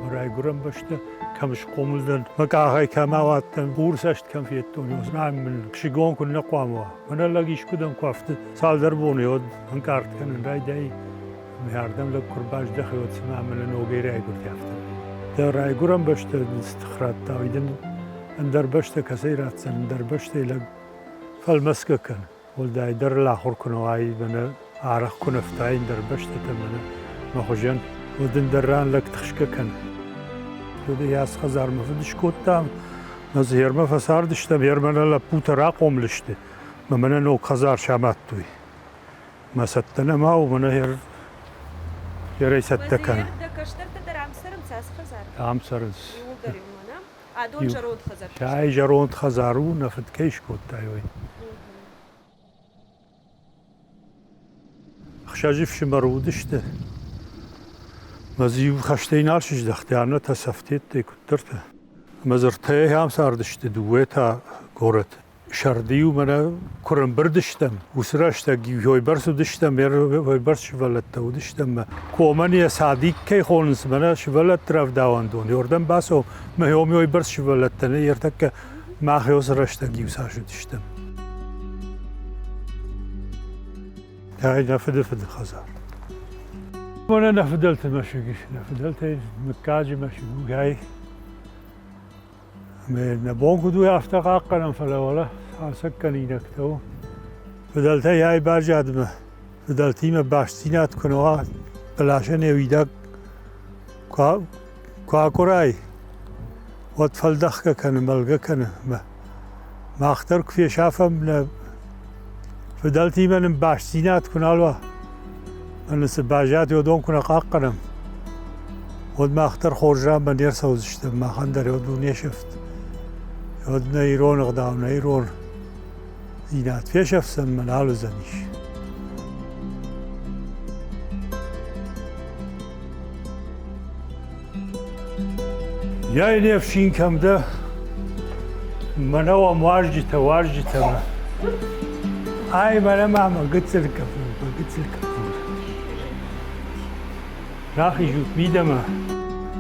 برای گرم باشته کمش قوملدن مکاهای کماواتن بورسشت کم فیت دونیوز من کشیگون کن نقواموا من لاگیش کدام کافت سال در بونیود من کارت کنن رای دای میاردم لکرباج دخیوت سمع من نوگیری گرت یافتم در رای گرم باشته استخراج تاویدن اندر باشته کسی راتسن اندر باشته لگ فالمسک کن ولدای در لاخور کنوایی من عرق کنفتای اندر باشته تمنه مخجن ودن دران لك تخشككن ودي ياس خزار ما فدش كوتام نزهير ما فسار دشتم يرمنا لا بوترا قوم لشته ما من نو خزار شاماتوي ما ستنا ما ومن هير يري ستكن عم سرز ادون جرود خزار شاي جرود خزارو نفد كيش كوتاي خشاجف شمرودشته مزیو خشتین آرشش دختیانه تا سفتید تکترته مزرته هم سردشته دوه تا گورت شردیو منه کرم بردشتم وسراشته گیوی برسو دشتم وی برس شولت تو دشتم کومنی صادق کی خونس منه شولت طرف داوندون یوردم باسو مهیومی وی برس شولت تنه یرتک ما خیوس راشته گیو ساشو دشتم های نفد خزار أنا نفدلت المشوقي نفدلت مكاجي مشوق هاي نبون كدو يفتقا قلم فلا ولا سكني نكتو فدلت هاي برجاد ما فدلتي ما باشتينات كنوا بلاشن يويدك كوا كوراي واتفل دخك كان ملقا كان ما اخترك في شافم فدلتي من باشتينات كنالوا من سباجات یادم کنه قاقرم ود ما اختر خورجان من دیر سوزشتم ما خندر یادو نیشفت یاد نیرون اقدام نیرون زینات فیشفسن من حالو زنیش یای نفشین کم ده من اوام وارجته ما ای من ماما قتل کفون راخي جوت ميدما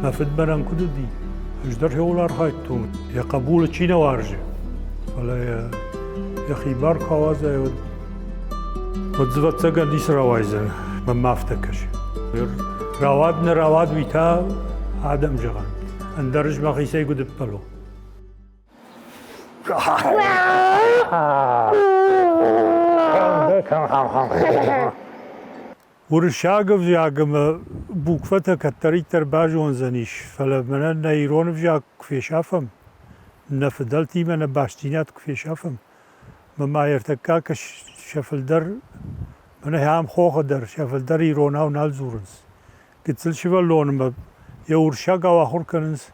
ما فد بران كدودي اجدر هولار خايتون يا قبول تشينا وارجه ولا يا خي بارك هوازا يود وتزفت سجن ديس روايزن ما افتكرش رواد ويتا آدم جغان اندرج ما خيسي قد بلو ورشاقف جاقم بوكفتا كتري ترباجون زنيش فلا من نيرون فجاك في شافم نفدلتي من باشتينات في شافم ما يرتكا شفل در من هم خوخ در شفل در يرونا ونال زورنس قتل شفل لون ما يورشاقا واخور كننس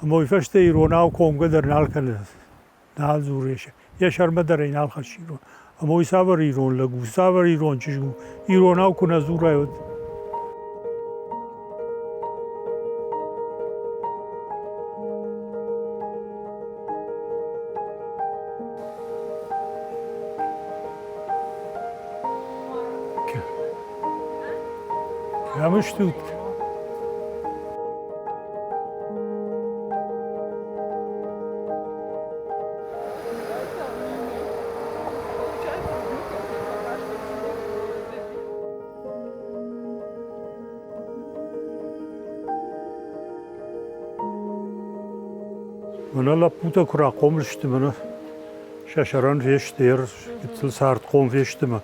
اما يفشت يرونا وكوم قدر نال كننس نال زوريش يشار مدر ينال خشيرون اما يسافر ایران لگو سافر ایران چشگو ایران ها کنه زور آید همش توت من لا بوتا كرا قوم لشتمنا شاشران فيش دير قتل سارت قوم فيش تما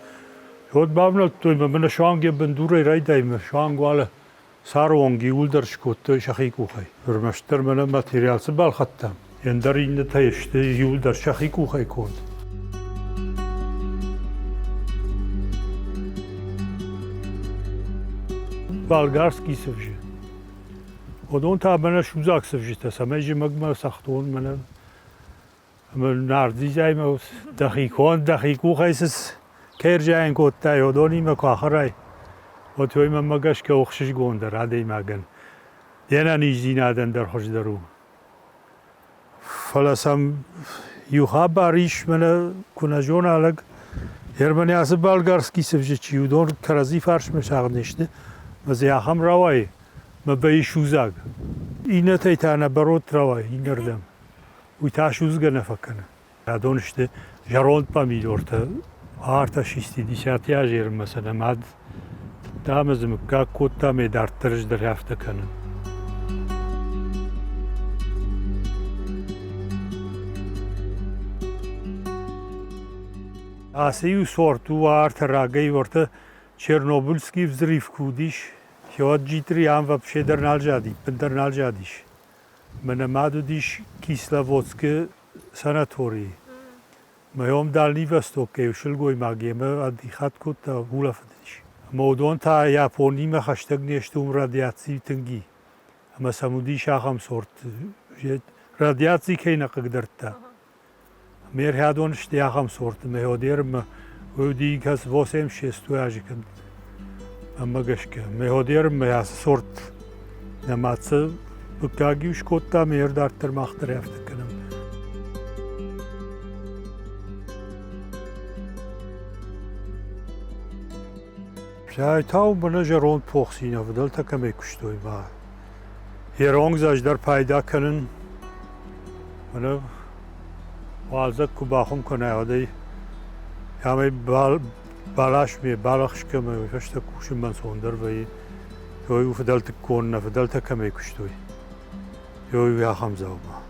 يود بابنا تويما من شان جيب بندوري راي دايما شان قواله سارون جيول در شكوت شخيكو خي برمشتر من ماتيريال سبال ختم يندر إن تيشت جيول در شخيكو خي كود بالغارسكي سفجي ودون تابنا شوزاك سفجته سماجي مجمع سختون من ناردي جاي ما دقيقو خيسس كير جاين كوتا يودوني ما كاخراي وتوي ما مگاش كوخشش گوندر هدي ماگن ينا نيجينا دن در خوش درو فلسم يوها باريش من كنا جون علق يرمني اسبال گارسكي سفجي چيودون كرازي فارش مشاغ نشته مزياخم راوي ما به شوزاگ اینه تایتانه برات روای این گردم وی تاشوزگه نفکنه دانشته جراند پامیل ورته آرتاشیستی دیشاتی آجر مثلا ماد دامزم که کوتا می دارترش دریافت کنن آسیو سورتو آرت راگی ورته چرنوبیلسکی vzryw کودیش شود جیتری هم و بشه در نالجادی بندر نالجادیش من مادو دیش کیسلاوودسکه ساناتوری میام دالنی وستوکه وشلگوی ماگیم ادی خط کوتا بولافدیش مودون تا یاپونی ما خشتگ نیشتم رادیاتی تنگی اما سمودی شاخم سورت رادیاتی کی نقدرتا میر هادونش دیاخم سورت مهودیرم ودی کس واسم شستو اجکن اما گشکه مهودیرم میاس سورت نماتس بکاگیوش کوتا میر دارتر ماختر یافت کنم شاید تاو منو جرون پوخسینه ودل تا کمی کشتوی با هرونگ زاجدار پیدا کنن منو والزک کو باخم کنه آدی همی بالاش می بالخش کمی فشت کوشم من سوندر وی یوی فدل تکون نه فدل تا کمی کشتوی یوی یا خمزه ما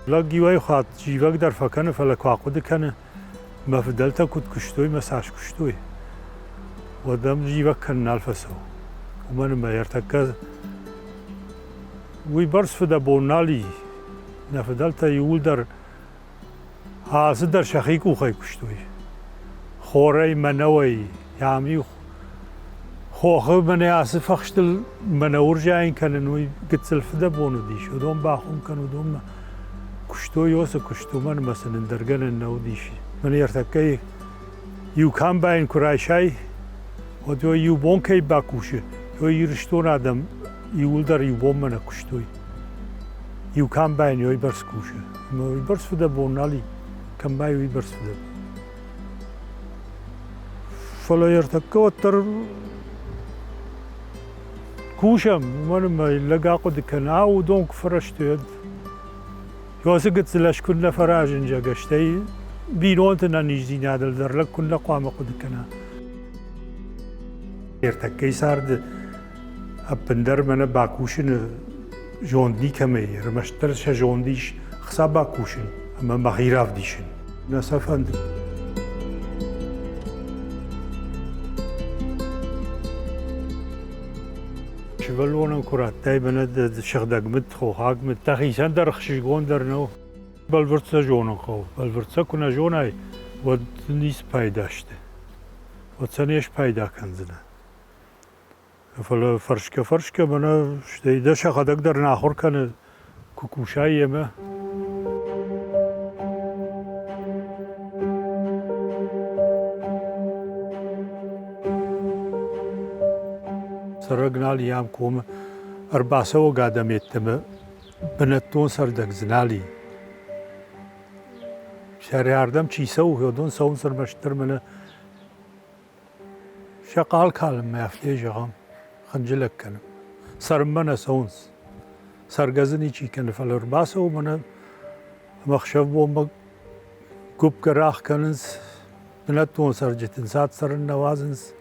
لگی وی خات جیوک در فکنه فلک واقع کنه ما فدل تا کود کشتوی ما ساش کشتوی ودم جیوک کن نالفسو ومن ما يرتكز وی برس فدا بونالی نفدل تا یول در هاس در شخیکو خی کشتوی خوری منوی یامی خوخه من آسف خشتل منور جاین کنن وی گتسل فدا بونو دیش ودم باخون کن ودم کشتوی واسه کشتو من مثلا درگن نو دیش من يرتكي یو کام باین کرایشای و تو یو بون کی باکوشه تو یرشتون آدم یول در یو بون من کشتوی یو کام باین یوی برس کوشه ما یوی برس فدا بونالی کم باین یوی برس فدا فلا یرتکه تر کوشم من ما لقا قد کن او دونک فرشتید یواسه قد سلاش کن فراج انجا گشتی بینونت ننیجی نادل در لک کن قام قد کنه يرتكي سارد أبندر من باكوشن جوندي كمي رمشترش جونديش خصا باكوشن أما مغيراف ديشن نسافند شبلونا كرات تايبنا شغدق مت خوهاق مت تخيسان در خشيقون در نو بالورتسا جونا خو بالورتسا كنا جوناي ودنيس پايداشته ودسانيش پايدا كنزنا فلا فرشکه منو شدیده شخدک در نخور کنه کوکوشایی ما سرگنالی هم کوم ارباسه و قادمیتم بنتون سردک زنالی شریاردم چیسه و هدون سون سرمشتر منه شقال کالم میافته جام خنجلك كان سرمنا سونس سرگزنی چی کنه فلر باسه و من مخشب و گوب کراخ کننس نتون سرجتن سات سر نوازنس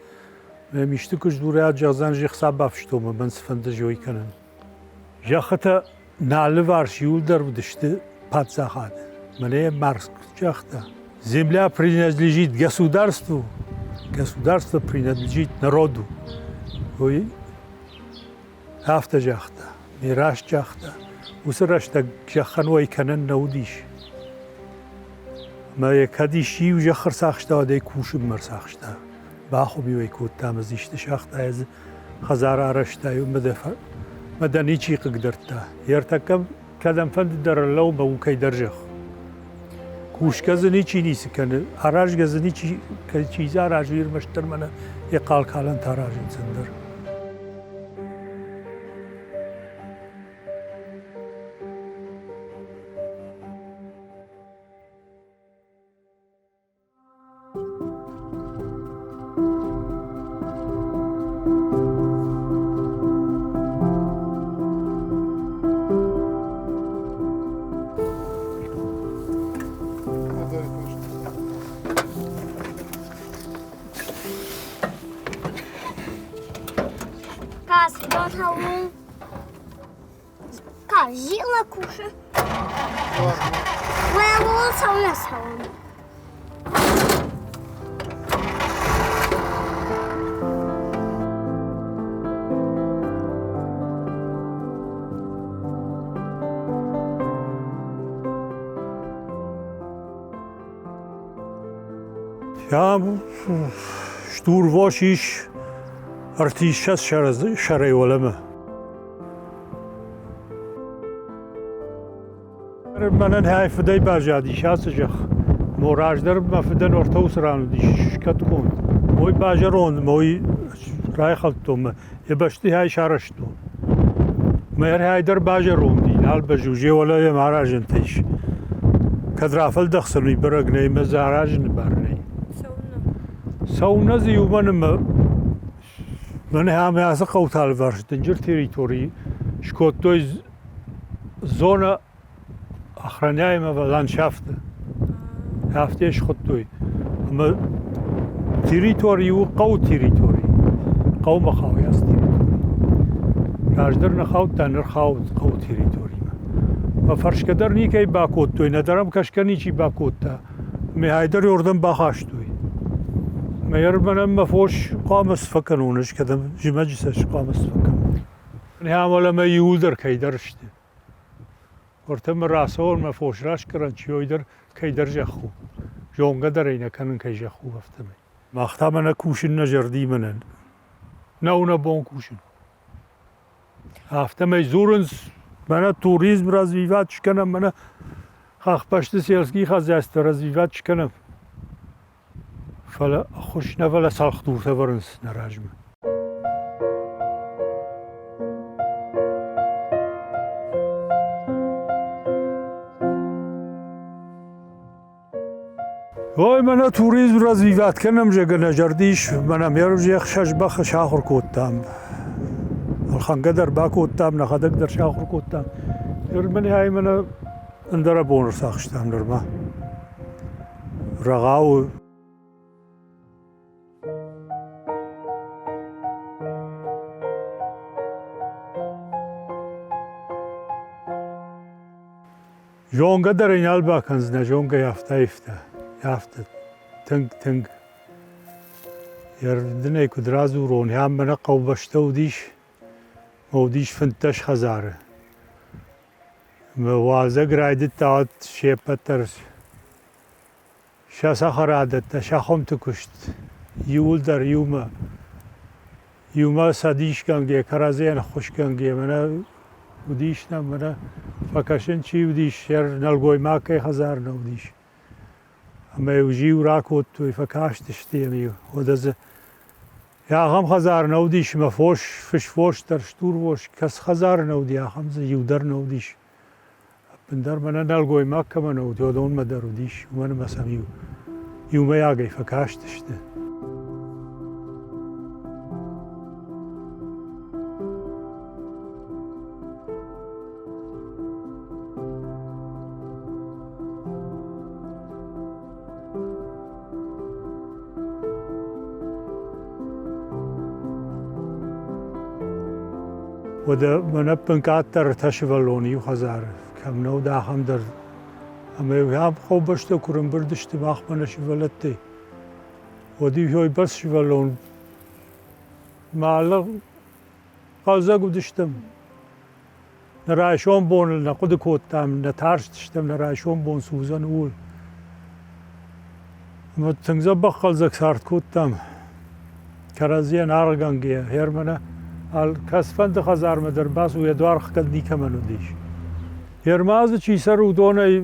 میشته کش دوریات جازن جی خساب بافشتو من سفند جوی کنن جاخته ناله وارشیول در بدشته پادزاخاد منه مارس جاخته земля принадлежит государству государство принадлежит народу ой هفته جاخته میراش جاخته وسرش تا جخن وای کنن نودیش ما یکدیشی و جخر ساخته آده کوشم مر ساخته با خوبی وای کود تامزیشت شاخته از خزار آرشته و مدنی چی قدرته یرتکم کدام فند در لو با کی درجه کوش گزنی چی نیست کنه آراج گزنی چی که چیزا آراجویر مشتر منه یقال کالن تاراجن سندر Кажила куша. Моя волоса у нас салон. Ja, stur was ich artistas şaray olama. Bana hay fday bajadi şasıcak. Morajlar mafdan orta usran dişkat kon. Moy bajaron moy ray khaltom. Yebashti hay şaraştu. Mer haydar bajaron din al bajuje wala ya marajn tiş. Kadrafal dakhsani برقني مزارajn barni. Sauna ziyumanım من هم از قوتال ورش دنجر تریتوری شکوتوی زون اخرانیای ما و لانشافت هفتهش خودتوی اما تریتوری و قو تریتوری قو مخاوی است تریتوری راجدر نخاوت تنر خاوت قو تریتوری ما فرش کدر نیکی باکوت توی ندارم کشکنی چی باکوت تا میهایدر یوردن باخاشتوی مير من ما فوش قامس فكنونش كذا جمجسش قامس فكنون نها ولا ما يودر كيدرشت ورتم راسول ما فوش راش كرنش يودر كيدر خو جون قدر إنا كانن كي خو افتمي ما اختامنا كوشن نجردي منن نونا بون كوشن افتمي زورنس منا توريزم رازويوات شكنم منا خاخ پشت سيلسكي خازست رازويوات شكنم فلا خوش نفلا سالخ دورته ورنس نراجمه وای من توریسم را زیاد کنم جگه نجردیش منم یارو جیخ شش بخ شاخر کوتام الخان قدر با کوتام نخدق در شاخر کوتام یار منی های من اندرا بونر ساخشتام درما رغاو جونگا در این البا کنزنه جونگا یافته تنگ یردنه کدرازو رون هم من قو بشته ودیش فنتش خزاره موازه گرایدت تاعت شیپتر شاسا خرادت شاخم تکشت یول در یوما سادیش کنگه کرازه خوش کنگه من ودیش نه من فکشن چی ودیش شر نلگوی ما که هزار نودیش اما یوجیو راکوت توی فکاشتش تیمیو ودز یا هم هزار نودیش ما فش فوش در شتور وش کس هزار نودی هم ز یودر نودیش بندر من نلگوی ما که من نودی ودون مدر ودیش من مسامیو یوم یاگی فکاشتش تی وده من بنكاتر تشفلوني وخزار كم نو دا هم در اما هم خوب بشته کرم بردشت باخ من شفلتي ودي هوي بس شفلون معلق قازق ودشتم نرايشون بون نقود كوتام نتارش دشتم نرايشون بون سوزن اول اما تنگزا قازق سارت كوتام كرازيا نارغانگيا هيرمنا الکسفند خزار مدر باس و یدوار خکل دیکه منو دیش. یرماز چی سر و دونه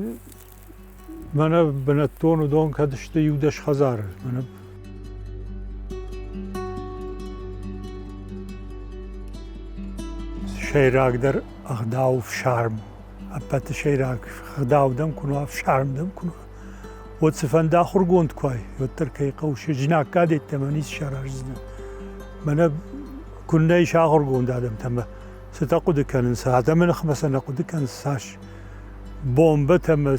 من بنتون و دون کدشته یودش خزار من شیراک در اخداو شرم ابت شیراک اخداو دم کنو اف شرم دم کنو و تسفند آخر گوند کوی یوتر کی قوش جناک کادیت تمانیز شرارزن من كنا شاغر قوند آدم تما ستقود كان ساعة من خمسة نقود كان ساش بومبة تما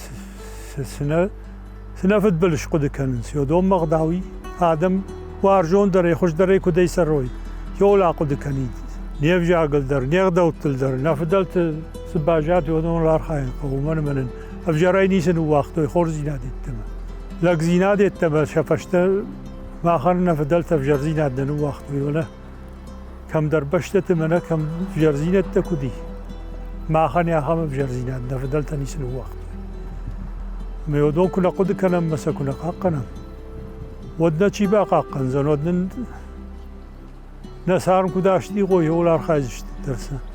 سنة بلش قود كان سيودوم مغداوي آدم وارجون دري خوش دري كودي سروي يولا قود كانيد نيف جاقل در نيغ دوتل در نفدلت سباجات ودون الأرخاين قومن من أفجريني سنو وقتو خور زيناد التما لك زيناد التما شفشت ما خلنا فدلت أفجر زيناد دنو وقتو ولا كم دربشت تمنا كم أفجر زيناد تكودي ما خلنا خم أفجر زيناد فدلت نيسنو وقتو ما يودون كنا قد كنا مسا كنا قاقنا ودنا تشيبا قاقن زن ودنا نسارم كداشتي قوي ولا أرخايزشت درسا